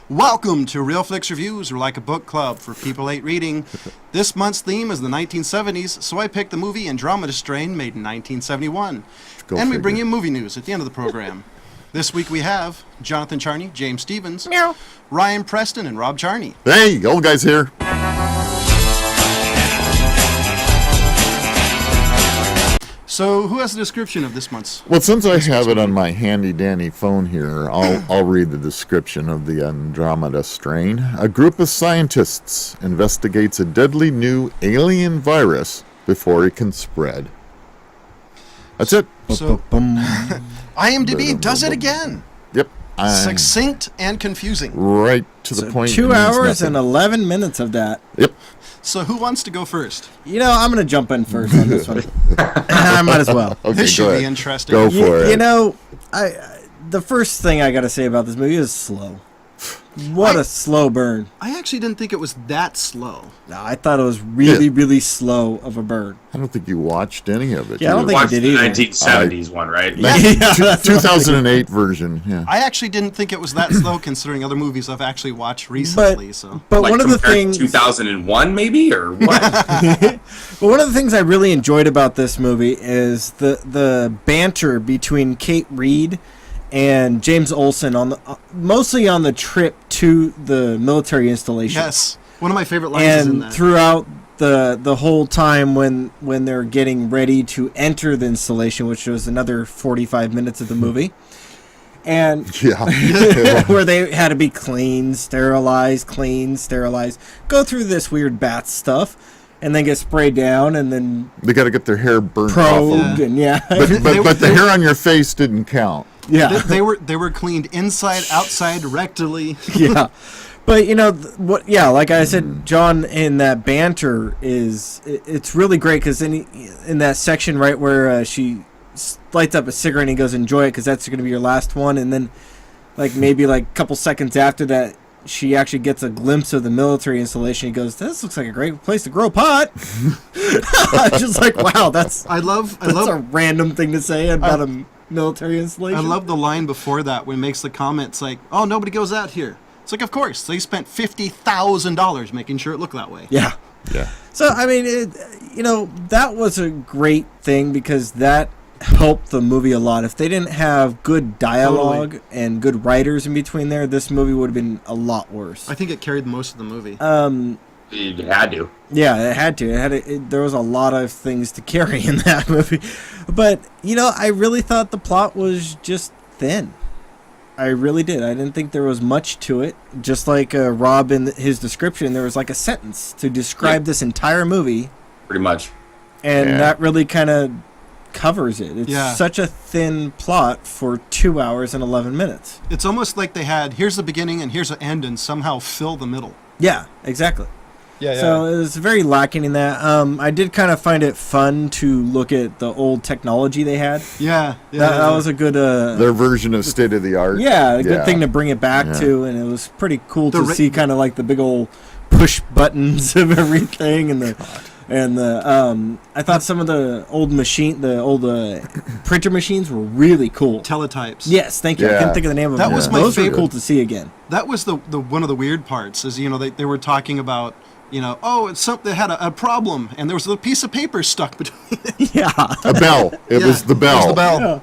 Welcome to Real Flix Reviews. We're like a book club for people hate reading. This month's theme is the 1970s, so I picked the movie Andromeda Strain, made in 1971. And we bring you movie news at the end of the program. This week we have Jonathan Charney, James Stevens, Meow. Ryan Preston, and Rob Charney. Hey, old guys here. So, who has the description of this month's? Well, since I have it on my handy-dandy phone here, I'll read the description of the Andromeda strain. A group of scientists investigates a deadly new alien virus before it can spread. That's it. So, IMDb does it again. Yep. Succinct and confusing. Right to the point. 2 hours and 11 minutes of that. Yep. So who wants to go first? You know, I'm going to jump in first on this one. I might as well. Okay, This should go be ahead. interesting. Go for it. You know, the first thing I got to say about this movie is slow. What a slow burn. I actually didn't think it was that slow. No, I thought it was really slow of a burn. I don't think you watched any of it. Yeah, I don't did think you? I did either. The 1970s one, right? Yeah, that's what I'm 2008 version. Yeah. I actually didn't think it was that slow considering other movies I've actually watched recently. But Like one of the compared to things 2001 maybe, or what? But one of the things I really enjoyed about this movie is the banter between Kate Reid and James Olsen on the mostly on the trip to the military installation. Yes, one of my favorite lines is in And that. throughout the whole time when they're getting ready to enter the installation, which was another 45 minutes of the movie, and Yeah. where they had to be clean, sterilized, go through this weird bat stuff, and then get sprayed down, and then They got to get their hair burnt off. probed, and But the hair on your face didn't count. yeah. They were cleaned inside, outside, rectally. Yeah, but you know what? Yeah, like I said, John, in that banter it's really great because in that section right where she lights up a cigarette and he goes, "Enjoy it, because that's going to be your last one," and then maybe a couple seconds after that, she actually gets a glimpse of the military installation. He goes, "This looks like a great place to grow pot." I'm just like, wow, that's I love a random thing to say about a military installation. I love the line before that when he makes the comments like, "Oh, nobody goes out here." It's like, of course, they spent $50,000 making sure it looked that way. Yeah. Yeah. So, I mean, that was a great thing because that helped the movie a lot. If they didn't have good dialogue and good writers in between there, this movie would have been a lot worse. I think it carried most of the movie. You had to. Yeah, it had to. There was a lot of things to carry in that movie. But, I really thought the plot was just thin. I really did. I didn't think there was much to it. Just like Rob in his description, there was a sentence to describe this entire movie. Pretty much. And that really kind of covers it. It's such a thin plot for 2 hours and 11 minutes. It's almost like they had, here's the beginning and here's the end, and somehow fill the middle. Yeah, exactly. Yeah. So it was very lacking in that. I did kind of find it fun to look at the old technology they had. Yeah. That was a good... Their version of state of the art. Yeah, a good thing to bring it back to, and it was pretty cool to see kind of the big old push buttons of everything, and I thought some of the old printer machines were really cool. Teletypes. Yes, thank you. I couldn't think of the name of them. That was my Those were favorite. cool to see again. That was the one of the weird parts is, they were talking about, it's something that had a problem, and there was a piece of paper stuck between it. Yeah. A bell. It was the bell. It was the bell. Yeah.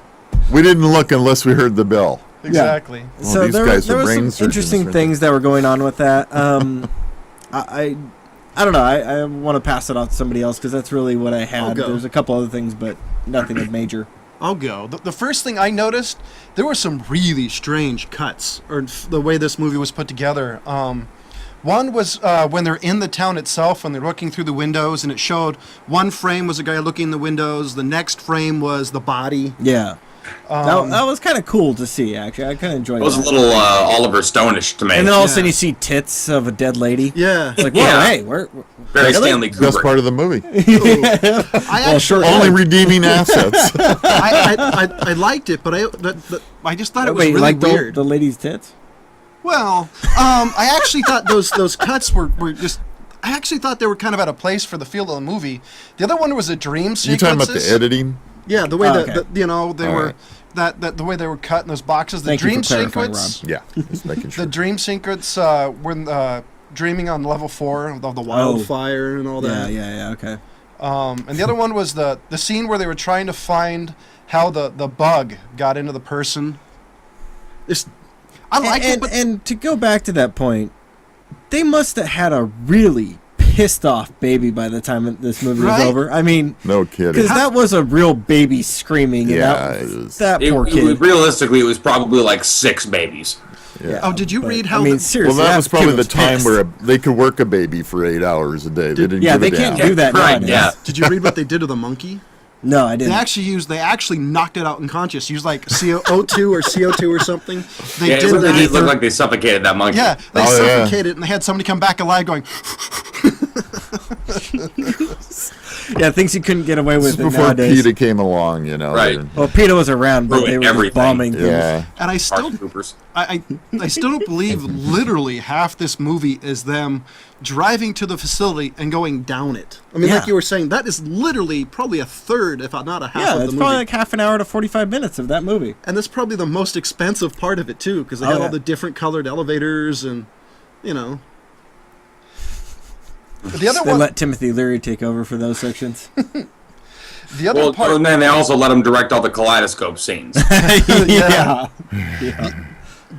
We didn't look unless we heard the bell. Exactly. Well, So these there guys are was brain some surgeons interesting right things that were going on with that. I don't know. I want to pass it off to somebody else because that's really what I I'll had. go. There's a couple other things, but nothing of major. I'll go. The first thing I noticed, there were some really strange cuts, or the way this movie was put together. One was when they're in the town itself, and they're looking through the windows, and it showed one frame was a guy looking in the windows, the next frame was the body. Yeah. That was kind of cool to see, actually. I kind of enjoyed It was a that. little Oliver Stone-ish to me. And then all of a sudden you see tits of a dead lady. Yeah. It's like, whoa, Yeah. hey, we're Very really? Stanley Best Kubrick. part of the movie. I actually, Only redeeming assets. I liked it, but I just thought it was Wait, really like weird. the lady's tits? Well, I actually thought those cuts were just. I actually thought they were kind of out of place for the feel of the movie. The other one was a dream You sequences. talking about the editing? Yeah, the way Oh, okay. they that the way they were cut in those boxes. The Thank you dream for clarifying, sequence. Yeah, just making sure. The dream sequence when dreaming on level 4 of the wildfire and all that. Yeah, okay. And the other one was the scene where they were trying to find how the bug got into the person. I like it, but and to go back to that point, they must have had a really pissed off baby by the time this movie was Right? over. I mean, No kidding. because that was a real baby screaming. Yeah, and it was. that poor kid. Realistically, it was probably like 6 babies. Yeah. oh, did you But, read how? I mean, the, seriously, Well, that was probably kid the time pissed. where they could work a baby for 8 hours a day. They didn't Yeah, give they a can't damn. do that Right, nowadays. yeah. did you read what they did to the monkey? No, I didn't. They actually knocked it out unconscious. Used like CO2 or CO2 or something. They Yeah, did it that. did look like they suffocated that monkey. Yeah, they Oh, yeah. suffocated it, and they had somebody come back alive going. Yeah, things you couldn't get away This with is before nowadays. PETA came along, you know. Right. and- Well, PETA was around, but Ruined they were everything. just bombing things. Yeah. And I still, Troopers. I still don't believe literally half this movie is them driving to the facility and going down it. I mean, Yeah. like you were saying, that is literally probably a third, if not a half Yeah, of the it's movie. probably like half an hour to 45 minutes of that movie. And that's probably the most expensive part of it too, because they Oh, had yeah. all the different colored elevators and, you know. The other They one, let Timothy Leary take over for those sections. the other Well, part. and then they also let him direct all the kaleidoscope scenes. Yeah.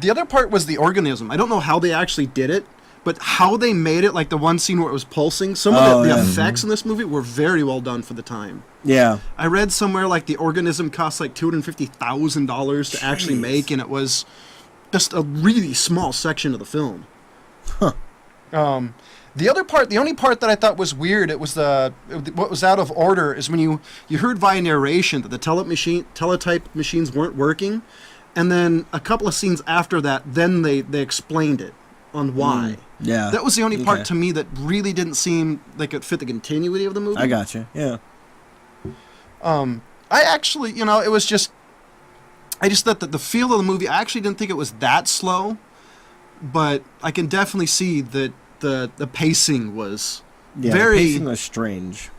The other part was the organism. I don't know how they actually did it, but how they made it, like the one scene where it was pulsing, some of Oh, the yeah. effects in this movie were very well done for the time. Yeah. I read somewhere like the organism cost like $250,000 to actually make, and it was just a really small section of the film. The other part, the only part that I thought was weird, it was what was out of order is when you heard via narration that the teletype machines weren't working, and then a couple of scenes after that, then they explained it on why. Yeah. That was the only part Okay. to me that really didn't seem like it fit the continuity of the movie. I got you. Yeah. I actually, it was just, I just thought that the feel of the movie, I actually didn't think it was that slow, but I can definitely see that the pacing was Yeah. very, The pacing was strange.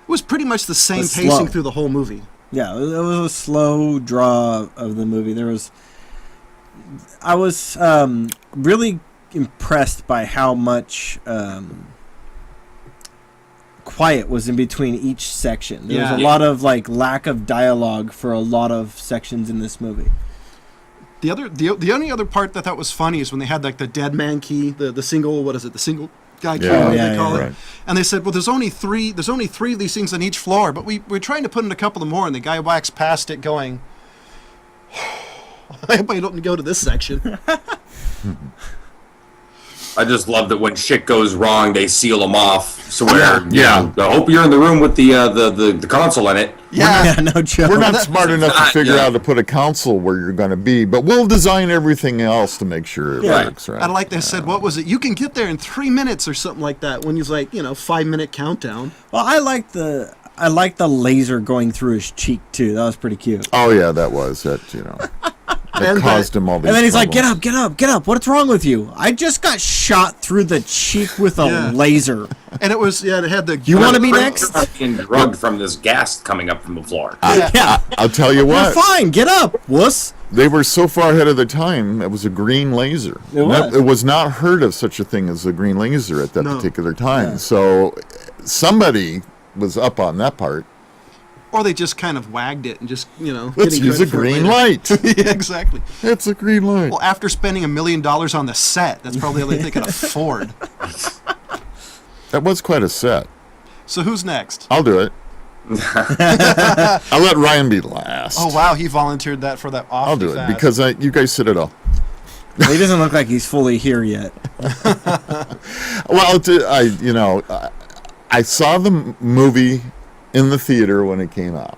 it was pretty much the same Was pacing slow. through the whole movie. Yeah, it was a slow draw of the movie. I was really impressed by how much quiet was in between each section. There was Yeah. a lot of lack of dialogue for a lot of sections in this movie. The only other part that I thought was funny is when they had like the dead man key, the single, what is it, the single guy key, Yeah. what Yeah, they call yeah. it. Right. And they said, well, there's only three of these things on each floor, but we're trying to put in a couple of more, and the guy waxed past it going, I hope I don't go to this section. I just love that when shit goes wrong, they seal them off. So where, Yeah. you know, I hope you're in the room with the console in it. Yeah, no joke. We're not smart enough to not, figure yeah. out to put a console where you're going to be, but we'll design everything else to make sure it Yeah. works, right? And like they said, what was it? You can get there in 3 minutes or something like that. When he's like, 5-minute countdown. Well, I like the laser going through his cheek too. That was pretty cute. Oh, yeah, that was it, That And caused him all these And then he's like, problems. get up. What's wrong with you? I just got shot through the cheek with a Yeah. laser. And it had the. You wanna be next? Being drugged from this gas coming up from the floor. Yeah. I'll tell you We're what, fine. Get up, wuss. they were so far ahead of their time, it was a green laser. It was. It was not heard of such a thing as a green laser at that No. particular time. Yeah. So somebody was up on that part. Or they just kind of wagged it and just, Let's getting use a credit for it green later. light. Yeah, exactly. It's a green light. Well, after spending $1 million on the set, that's probably all they could afford. That was quite a set. So who's next? I'll do it. I'll let Ryan be last. Oh, wow, he volunteered that for that awfully I'll do it fast. because you guys said it all. He doesn't look like he's fully here yet. Well, I saw the movie in the theater when it came out.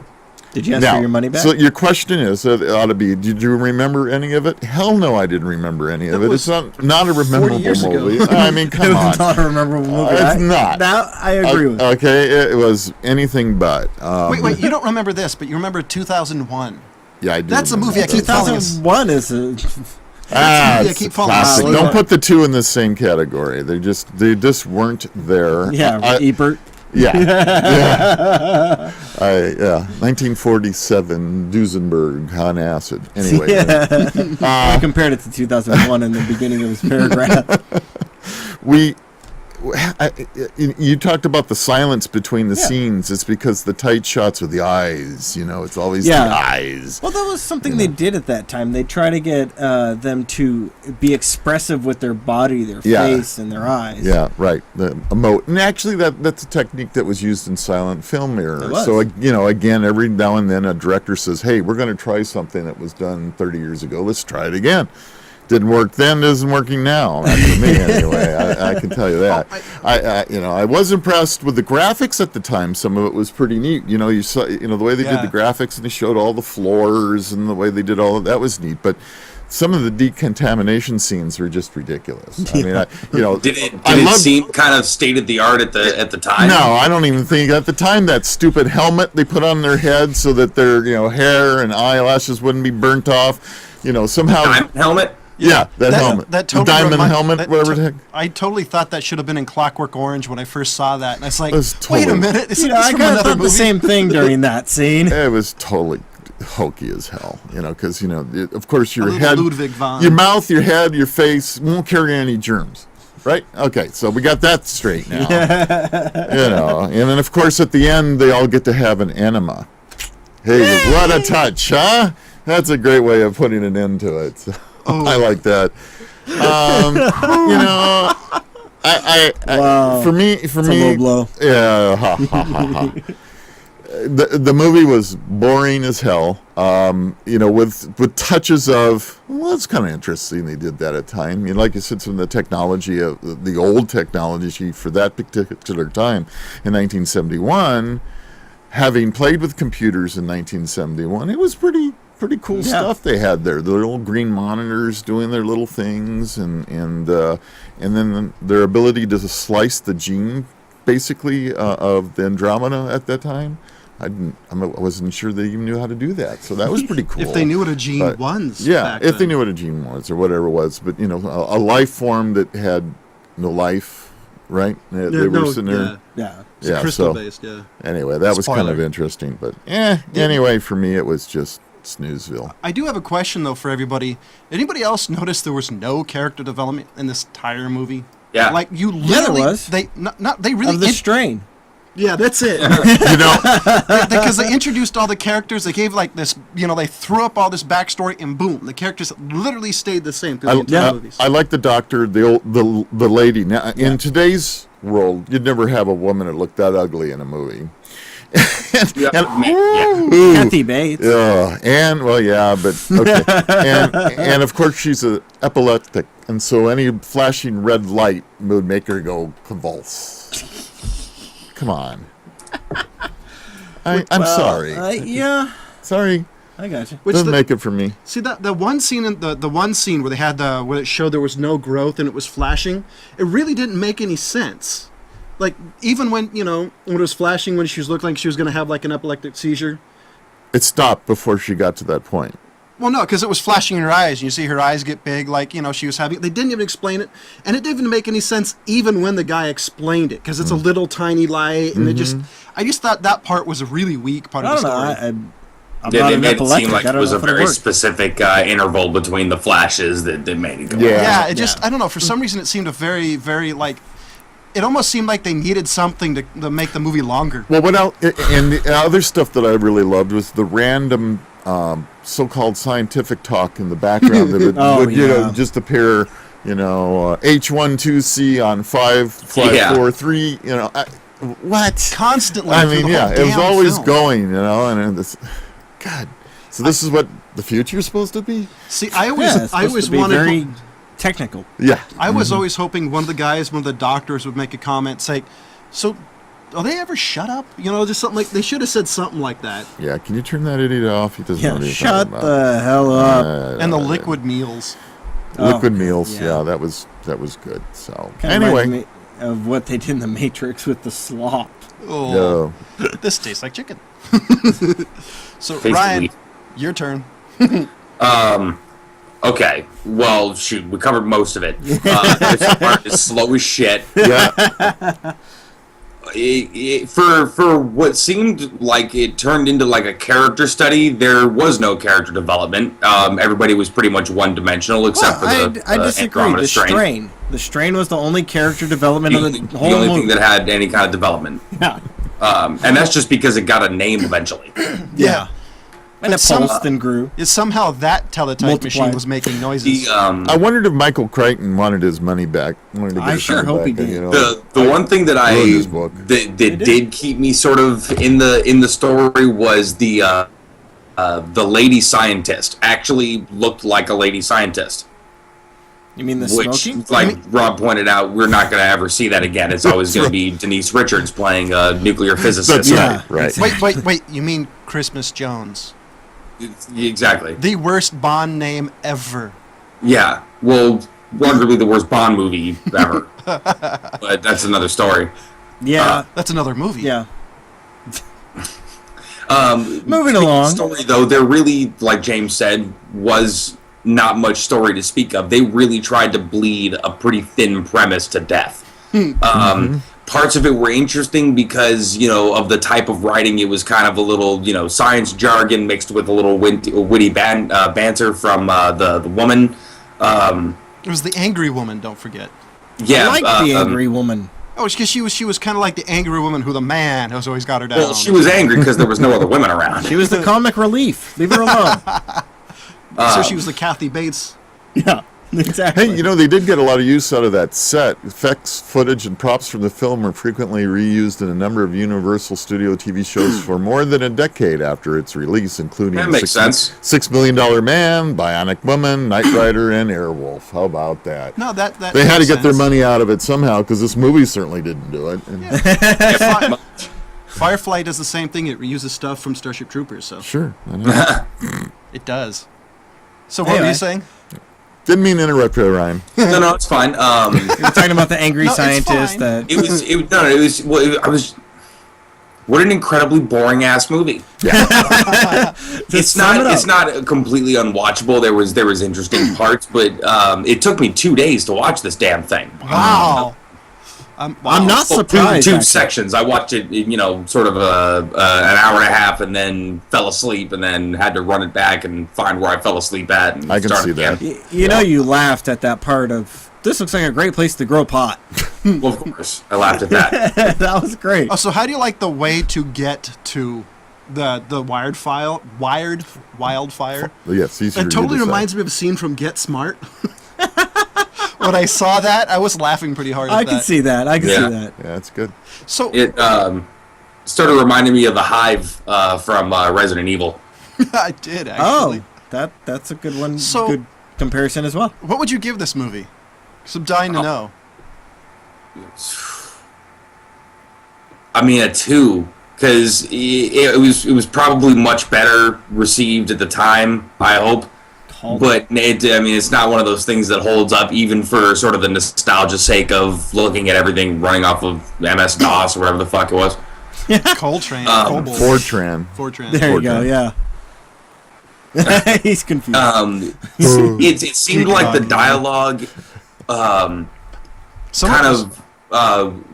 Did you ask for your money back? So your question is, it ought to be, did you remember any of it? Hell no, I didn't remember any of That it. was It's not a memorable years ago. movie. I mean, come It on. was not a memorable movie. It's not. That I agree with. Okay, it was anything but. Wait, you don't remember this, but you remember 200001. Yeah, I do. That's a remember movie I that. keep falling 2001 is a. Ah, movie I it's keep falling classic. asleep Don't on. put the two in the same category. They just weren't there. Yeah, I- Ebert. Yeah. Yeah. 1947 Duesenberg on acid. Anyway. I compared it to 2001 in the beginning of his paragraph. You talked about the silence between the scenes. It's because the tight shots with the eyes, it's always the eyes. Well, that was something they did at that time. They try to get them to be expressive with their body, their face, and their eyes. Yeah, right. The emote. And actually, that's a technique that was used in silent film era. So, again, every now and then a director says, hey, we're going to try something that was done 30 years ago. Let's try it again. Didn't work then, isn't working now. Not for me, anyway. I can tell you that. I was impressed with the graphics at the time. Some of it was pretty neat. You saw, the way they did the graphics, and they showed all the floors, and the way they did all of that was neat. But some of the decontamination scenes were just ridiculous. I mean, did it seem kind of state of the art at the time? No, I don't even think at the time that stupid helmet they put on their head so that their hair and eyelashes wouldn't be burnt off. Somehow Diamond helmet. Yeah, that helmet. That totally the diamond helmet, whatever the heck. I totally thought that should have been in Clockwork Orange when I first saw that. And I was like, totally, wait a minute. Is this I from kind of another thought movie? the same thing during that scene. It was totally hokey as hell, because, of course your head, Ludwig von. your mouth, your head, your face won't carry any germs. Right? Okay, so we got that straight now. And then, of course, at the end, they all get to have an enema. Hey, what a touch, huh? That's a great way of putting an end to it. So, I like that. For me, a low blow. Yeah. The movie was boring as hell. With touches of, well, it's kind of interesting they did that at time. Like you said, some of the technology of the old technology for that particular time in 1971. Having played with computers in 1971, it was pretty cool stuff they had there. The little green monitors doing their little things, and then their ability to slice the gene, basically, of the Andromeda at that time. I wasn't sure they even knew how to do that, so that was pretty cool. If they knew what a gene was. Yeah, if they knew what a gene was or whatever it was, but a life form that had no life, right? They were sitting there. It's crystal based. Yeah. Anyway, that was kind of interesting, but anyway, for me, it was just Snoozeville. I do have a question though for everybody. Anybody else notice there was no character development in this entire movie? Yeah. Like you literally, there was. they really Of the strain. Yeah, that's it. Because they introduced all the characters, they gave like this, they threw up all this backstory, and boom, the characters literally stayed the same through the entire movies. I like the doctor, the lady. Now, in today's world, you'd never have a woman that looked that ugly in a movie. Kathy Bates. and of course she's epileptic, and so any flashing red light would make her go convulse. Come on. I'm sorry. Sorry. I got you. Doesn't make it for me. See the one scene in the one scene where they had where it showed there was no growth and it was flashing. It really didn't make any sense. Like even when when it was flashing, when she was looking like she was going to have like an epileptic seizure. It stopped before she got to that point. Well, no, because it was flashing in her eyes. And you see her eyes get big, like, she was having... They didn't even explain it. And it didn't make any sense even when the guy explained it, because it's a little tiny light, and I just thought that part was a really weak part of the story. They made it seem like it was a very specific interval between the flashes that made it go on. Yeah, I don't know, for some reason it seemed a very, very, like... It almost seemed like they needed something to make the movie longer. Well, and the other stuff that I really loved was the random... so-called scientific talk in the background that would just appear, H12C on 5543, what? Constantly. I mean, it was always going, and this, God. So this is what the future is supposed to be? See, I always wanted very technical. Yeah. I was always hoping one of the doctors would make a comment, say, so are they ever shut up? Just something like, they should have said something like that. Yeah, can you turn that idiot off? He doesn't know what he's shut talking about. the hell up. And the liquid meals. Liquid meals, that was good. So Reminds me of what they did in the Matrix with the slop. Oh, this tastes like chicken. So Ryan, your turn. Okay, well, shoot, we covered most of it. This part is slow as shit. Yeah. for what seemed like it turned into like a character study, there was no character development. Everybody was pretty much one-dimensional except for the I disagree. Andromeda Strain. The Strain was the only character development of the whole the only movie. thing that had any kind of development. Yeah. And that's just because it got a name eventually. Yeah. And it pulsed and grew. Somehow that teletype machine was making noises. I wondered if Michael Crichton wanted his money back. I sure hope he did. You know, the one thing that that did keep me sort of in the story was the lady scientist actually looked like a lady scientist. You mean the which, smoking? like Rob pointed out, we're not going to ever see that again. It's always going to be Denise Richards playing a nuclear physicist. That's right. Wait. You mean Christmas Jones? Exactly. The worst Bond name ever. Yeah. Well, arguably the worst Bond movie ever. But that's another story. Yeah. That's another movie. Yeah. Moving along. Story, though, there really, like James said, was not much story to speak of. They really tried to bleed a pretty thin premise to death. Parts of it were interesting because, of the type of writing. It was kind of a little, science jargon mixed with a little witty banter from the woman. It was the angry woman, don't forget. Yeah, I like the angry woman. Oh, it's because she was kind of like the angry woman who the man has always got her down. Well, she was angry because there was no other women around. She was the comic relief. Leave her alone. So she was the Kathy Bates. Yeah, exactly. Hey, they did get a lot of use out of that set. Effects, footage, and props from the film were frequently reused in a number of Universal Studio TV shows for more than a decade after its release, including That makes sense. $6 Million Man, Bionic Woman, Knight Rider, and Airwolf. How about that? No, that they had to makes get their sense. money out of it somehow, because this movie certainly didn't do it. And Firefly does the same thing. It reuses stuff from Starship Troopers, so sure. I know. it does. So what were you saying? Didn't mean to interrupt you, Ryan. No, it's fine. We were talking about the angry No, it's scientist. fine. What an incredibly boring ass movie. It's not completely unwatchable. There was interesting parts, but it took me 2 days to watch this damn thing. Wow. I'm not surprised. Two sections. I watched it, sort of an hour and a half, and then fell asleep, and then had to run it back and find where I fell asleep at. And I can start see again. that. You laughed at that part of, this looks like a great place to grow pot. Well, of course, I laughed at that. That was great. Oh, so how do you like the way to get to the wildfire? Yes, easier It totally to reminds me of a scene from Get Smart. When I saw that, I was laughing pretty hard at I that. can see that. I can see that. Yeah, that's good. So It started reminding me of the Hive from Resident Evil. I did, actually. Oh, that's a good one. So- Good comparison as well. What would you give this movie? Because I'm dying to know. I mean, a 2, because it was probably much better received at the time, I hope. But it's not one of those things that holds up even for sort of the nostalgia sake of looking at everything running off of MS-DOS or whatever the fuck it was. Coltrane. Fortran. Fortran. There you go. Yeah. He's confused. It seemed like the dialogue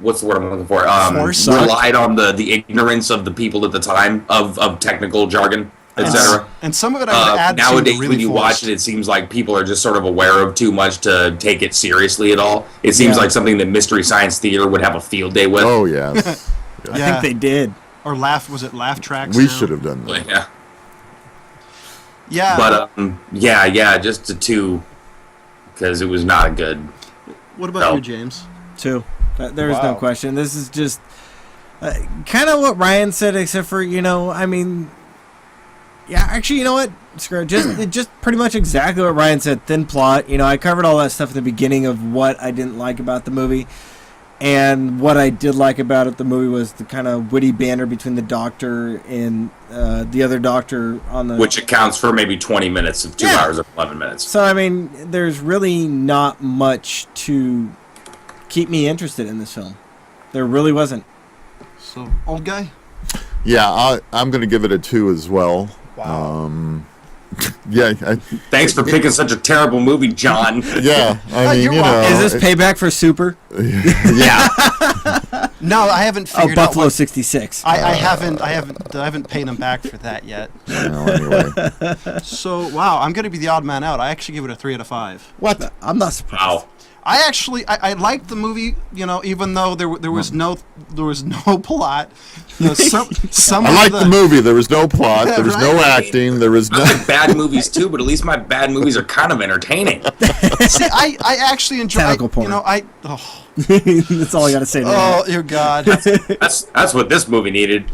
what's the word I'm looking for? Relied on the ignorance of the people at the time of technical jargon, etc. And some of it I would add nowadays really when you forced. watch it, it seems like people are just sort of aware of too much to take it seriously at all. It seems like something that Mystery Science Theater would have a field day with. Oh, yes. I think they did. Or laugh tracks? We should have done that. Yeah. Yeah. But just a 2 because it was not good. What about you, James? 2. There is no question. This is just kind of what Ryan said, except for actually, you know what? Screw it. Just pretty much exactly what Ryan said. Thin plot. I covered all that stuff at the beginning of what I didn't like about the movie. And what I did like about it, the movie, was the kind of witty banter between the Doctor and the other Doctor on the... Which accounts for maybe 20 minutes of 2 hours and 11 minutes. So, there's really not much to keep me interested in this film. There really wasn't. So, old guy? Yeah, I'm going to give it a 2 as well. Wow. Thanks for picking such a terrible movie, John. Yeah, Is this payback for Super? Yeah. No, I haven't Oh, figured out. Buffalo 66. I haven't paid him back for that yet. Well, anyway. So wow, I'm gonna be the odd man out. I actually give it a 3 out of 5. What? I'm not surprised. Wow. I liked the movie, even though there was no plot. Some I of liked the movie. There was no plot. There was no Right. acting. There was I no. like bad movies too, but at least my bad movies are kind of entertaining. See, I actually enjoy. Tentacle porn. That's all I got to say to that. Oh, dear God! That's what this movie needed.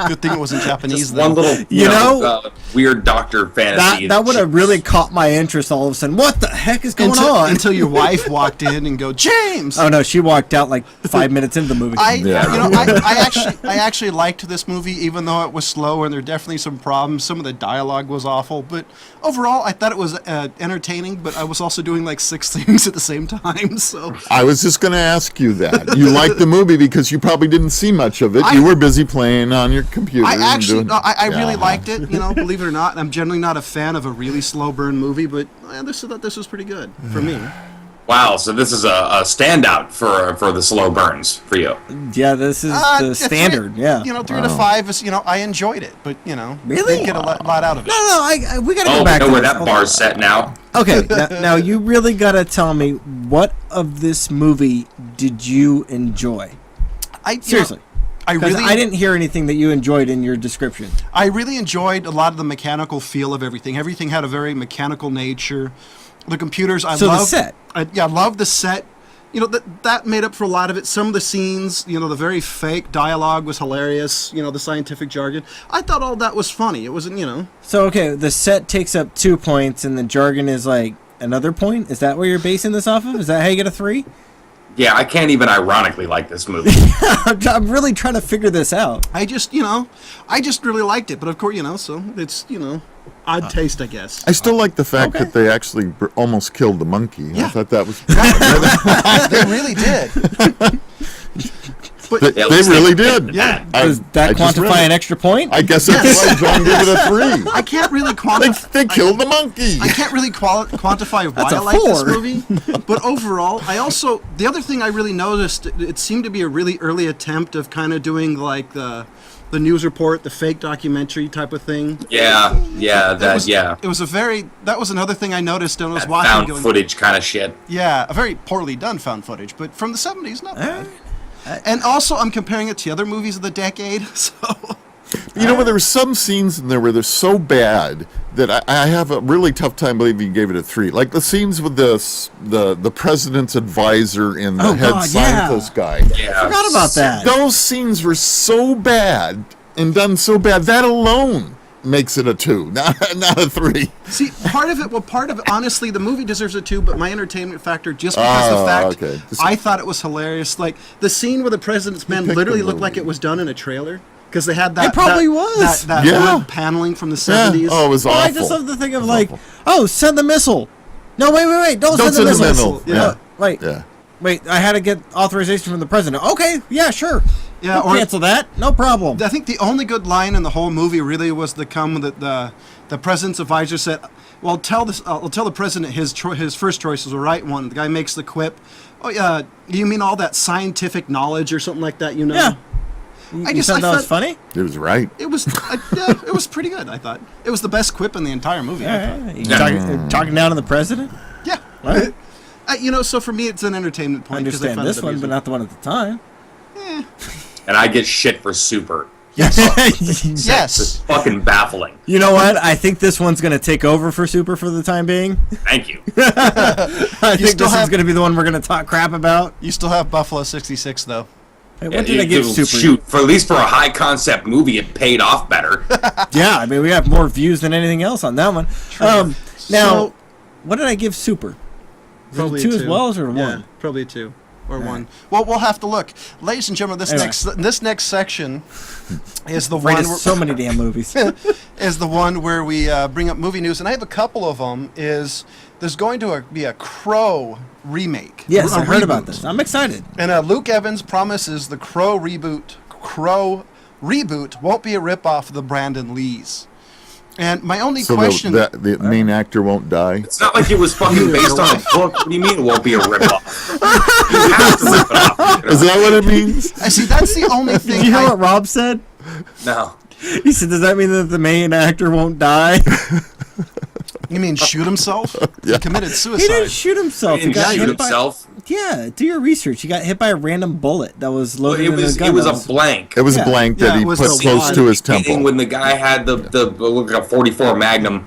Good thing it wasn't Japanese. Just Then. one little, weird doctor fantasy. That would have really caught my interest all of a sudden. What the heck is going on? Until your wife walked in and go, James. Oh no, she walked out like 5 minutes into the movie. I actually liked this movie, even though it was slow and there were definitely some problems. Some of the dialogue was awful, but overall, I thought it was entertaining. But I was also doing like 6 things at the same time. So I was just going to ask you that. You liked the movie because you probably didn't see much of it. You were busy playing on your computer. I really liked it. Believe it or not, I'm generally not a fan of a really slow burn movie, but I thought this was pretty good for me. Wow, so this is a standout for the slow burns for you. Yeah, this is the standard. Yeah. 3 to 5 is I enjoyed it, but Really? didn't get a lot out of it. No, we got to Oh, go back we know to where this. that bar's set now. Okay, now you really got to tell me, what of this movie did you enjoy? Seriously. I didn't hear anything that you enjoyed in your description. I really enjoyed a lot of the mechanical feel of everything. Everything had a very mechanical nature. The computers, the set. I love the set. That made up for a lot of it. Some of the scenes, the very fake dialogue was hilarious. The scientific jargon. I thought all that was funny. It wasn't, So, okay, the set takes up 2 points and the jargon is like another point? Is that what you're basing this off of? Is that how you get a 3? Yeah, I can't even ironically like this movie. I'm really trying to figure this out. I just really liked it. But of course, so it's, odd taste, I guess. I still like the fact that they actually almost killed the monkey. Yeah. I thought that was. They really did. But They really did. Yeah. Does that quantify an extra point? I guess that's why John gave it a 3. I can't really quantify. They killed the monkey. I can't really quantify why That's a I like this 4. movie, but overall, the other thing I really noticed, it seemed to be a really early attempt of kind of doing like the news report, the fake documentary type of thing. Yeah, It was that was another thing I noticed when I was that watching. found Going, footage kind of shit. yeah, a very poorly done found footage, but from the 70s, not bad. And also, I'm comparing it to other movies of the decade, so. There were some scenes in there where they're so bad that I have a really tough time believing you gave it a 3. Like the scenes with the president's advisor and the head scientist guy. Yeah, I forgot about that. Those scenes were so bad and done so bad. That alone makes it a 2, not a 3. See, part of it, honestly, the movie deserves a 2, but my entertainment factor, just because the fact, okay. I thought it was hilarious. Like, the scene where the president's men picked literally the looked like movie. it was done in a trailer. Because they had that. It probably was. That Yeah. wood paneling from the 70s. Oh, it was Well, awful. I just love the thing of It was like, awful. send the missile. No, wait, don't Don't send the send the missile. missile. Yeah. Wait, Yeah. wait, I had to get authorization from the president. Okay, yeah, sure. Yeah, We'll cancel that. No problem. I think the only good line in the whole movie really was the president's advisor said, "Well, I'll tell the president his first choice is the right one." The guy makes the quip, "Oh yeah, you mean all that scientific knowledge or something like that?" Yeah. You thought that was funny? It was right. It was it was pretty good. I thought it was the best quip in the entire movie. I thought. You talking down to the president? Yeah. Right. So for me, it's an entertainment I point. 'cause I understand found this it one, amusing. but not the one at the time. And I get shit for Super. Yes. It's fucking baffling. You know what? I think this one's going to take over for Super for the time being. Thank you. I think still this is have- going to be the one we're going to talk crap about. You still have Buffalo 66 though. Hey, what did I give Super? Shoot, for at least for a high concept movie, it paid off better. Yeah, I mean, we have more views than anything else on that one. Now, So- what did I give Super? Is it a Probably 2 as well, or a 1? Yeah, probably a 2 or 1. Well, we'll have to look, ladies and gentlemen. This next section is the one. Rated so many damn movies. Is the one where we bring up movie news, and I have a couple of them. There's going to be a Crow remake? Yes, a I heard reboot. about this. I'm excited. And Luke Evans promises the Crow reboot won't be a ripoff of the Brandon Lees. And my only So question. the main actor won't die. It's not like it was fucking based on a book. What do you mean it won't be a ripoff? You have to rip it off. Is that what it means? I see. That's the only thing. Did you hear what Rob said? No. He said, "Does that mean that the main actor won't die?" You mean shoot himself? He committed He suicide. didn't shoot himself. He didn't shoot himself. Yeah, do your research. He got hit by a random bullet that was loaded in a gun. It was a blank. It was Yeah. a blank that Yeah, he it was put the close one to his Beginning temple. when the guy had the 44 Magnum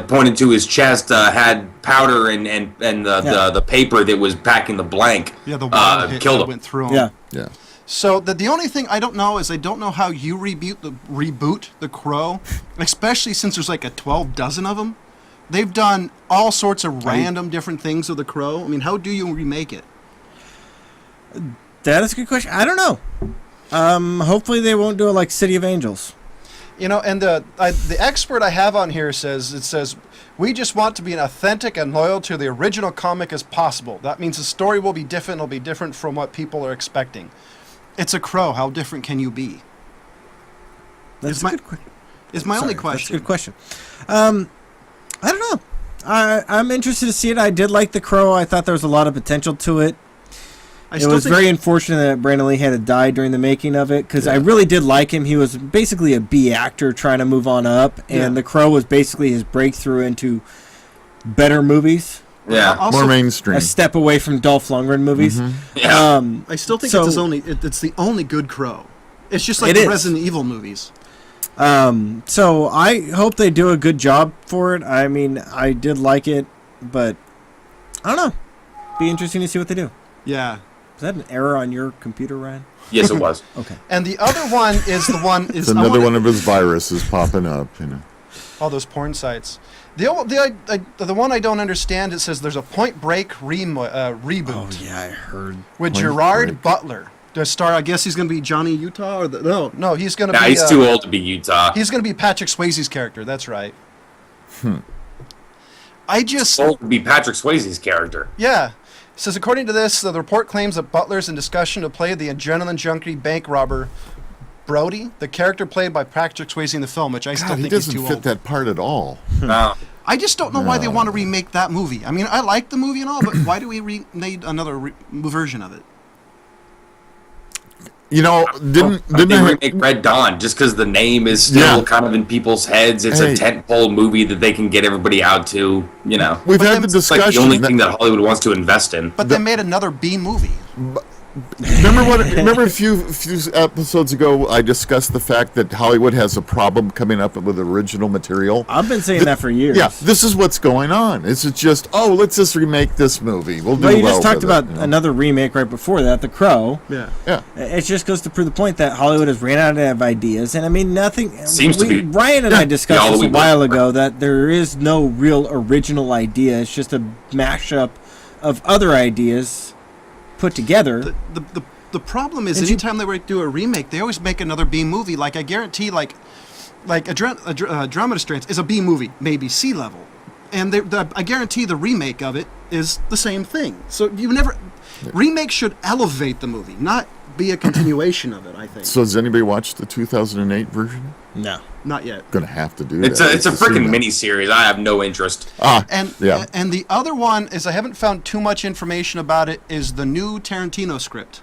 pointed to his chest, had powder and the paper that was packing the blank. Yeah, the wad hit killed that him. went through him. Yeah. Yeah. So the only thing I don't know is I don't know how you reboot the Crow, especially since there's like a 12 dozen of them. They've done all sorts of random different things with the Crow. I mean, how do you remake it? That is a good question. I don't know. Hopefully they won't do it like City of Angels. You know, and the expert I have on here says we just want to be authentic and loyal to the original comic as possible. That means the story will be different. It'll be different from what people are expecting. It's a Crow. How different can you be? That's a good question. Is my only That's a question. good question. I don't know. I'm interested to see it. I did like The Crow. I thought there was a lot of potential to it. I It still was think very unfortunate that Brandon Lee had to die during the making of it because I really did like him. He was basically a B actor trying to move on up, and Yeah. The Crow was basically his breakthrough into better movies, Yeah. Also, More mainstream. a step away from Dolph Lundgren movies. Yeah. I still think So- it's the only good Crow. It's just like It the is. Resident Evil movies. So I hope they do a good job for it. I mean, I did like it, but I don't know. Be interesting to see what they do. Yeah. Is that an error on your computer, Ryan? Yes, it was. Okay. And the other one is It's another one of his viruses popping up. all those porn sites. The one I don't understand. It says there's a Point Break reboot Oh yeah, I heard. with Point Gerard Break. Butler. The star. I guess he's going to be Johnny Utah or no. He's going to Nah, be. he's too old to be Utah. He's going to be Patrick Swayze's character. That's right. I just old to be Patrick Swayze's character. Yeah. It says, according to this, the report claims that Butler's in discussion to play the adrenaline junkie bank robber Brody, the character played by Patrick Swayze in the film, which I still God, he think is doesn't too fit old. that part at all. No. I just don't know why they want to remake that movie. I mean, I like the movie and all, but why do we need another version of it? Didn't They I- remake Red Dawn just because the name is still Yeah. kind of in people's heads. It's Hey. a tentpole movie that they can get everybody out to. We've But had then the it's It's like discussion. the only thing that Hollywood wants to invest in. But they made another B movie. Remember a few episodes ago, I discussed the fact that Hollywood has a problem coming up with original material. I've been saying that for years. Yeah, this is what's going on. It's just, let's just remake this movie. We'll do Well, you well just talked with about it, another remake right before that, The Crow. Yeah. Yeah. It just goes to prove the point that Hollywood has ran out of ideas, and I mean nothing. Seems to be. Ryan and I discussed Yeah, this a we while both- ago that there is no real original idea. It's just a mashup of other ideas put together. The problem is, And you- anytime they do a remake, they always make another B movie. Like I guarantee, like Andromeda Strain is a B movie, maybe C level, and I guarantee the remake of it is the same thing. So you never remake should elevate the movie, not be a continuation of it. I think. So has anybody watched the 2008 version? No. Not yet. Gonna have to do It's that. a freaking mini series. I have no interest. And yeah. and the other one is I haven't found too much information about it. Is the new Tarantino script.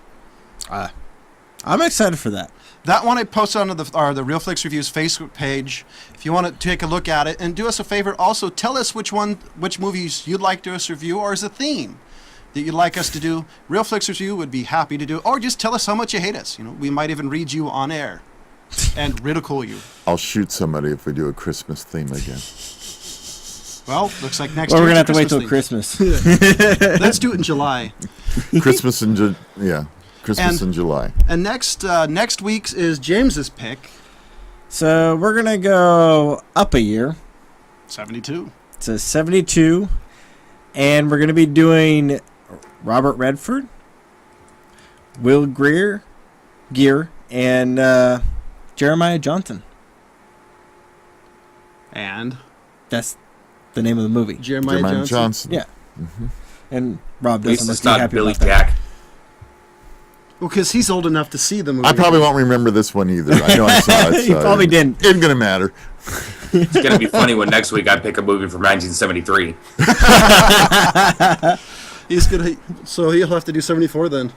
I'm excited for that. That one I posted on the Real Flix Reviews Facebook page. If you want to take a look at it, and do us a favor, also tell us which movies you'd like to us review, or as a theme that you'd like us to do. Real Flix Review would be happy to do, or just tell us how much you hate us. We might even read you on air and ridicule you. I'll shoot somebody if we do a Christmas theme again. Well, looks like next Well, we're year's gonna have to wait till theme. Christmas. Let's do it in July. Christmas in Christmas in July. And next week's is James's pick. So we're gonna go up a year. 72. It's a 72, and we're gonna be doing Robert Redford, Will Gear, and Jeremiah Johnson. And That's the name of the movie. Jeremiah Johnson. Yeah. And Rob At least doesn't look it's too not happy Billy about that. Jack. Well, because he's old enough to see the movie. I probably won't remember this one either. I know I saw it. You So probably didn't. It ain't gonna matter. It's gonna be funny when next week I pick a movie from 1973. He's gonna. So he'll have to do 74 then.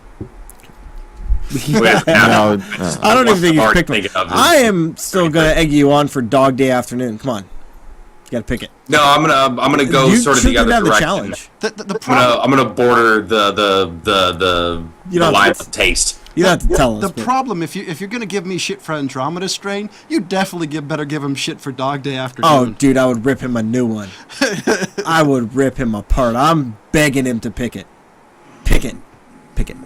No, I don't even think he's picked one. I am still gonna egg you on for Dog Day Afternoon. Come on, you gotta pick it. No, I'm gonna go You sort of should the other have the direction. challenge. The problem. I'm gonna border the You don't line have to- of taste. You don't have to tell us. The but- problem, if you're gonna give me shit for Andromeda Strain, you definitely better give him shit for Dog Day Afternoon. Oh, dude, I would rip him a new one. I would rip him apart. I'm begging him to pick it. Pick it. Pick it.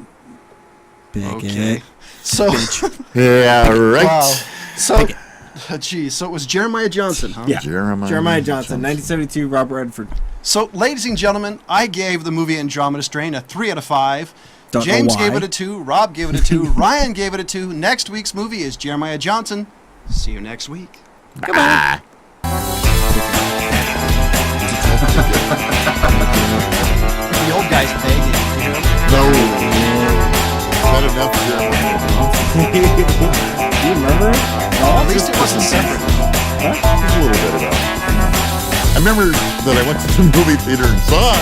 Pick Okay. it. So, yeah, right. wow. So, Pick geez. So it was Jeremiah Johnson, huh? Yeah. Jeremiah Johnson, 1972, Robert Redford. So, ladies and gentlemen, I gave the movie Andromeda Strain a 3 out of 5. Don't know James why. gave it a 2. Rob gave it a 2. Ryan gave it a 2. Next week's movie is Jeremiah Johnson. See you next week. Goodbye. The old guy's begging. You know? No. Not enough Jeremiah Johnson. Do you remember? At least it wasn't separate. Just a little bit about it. I remember that I went to the movie theater and saw it.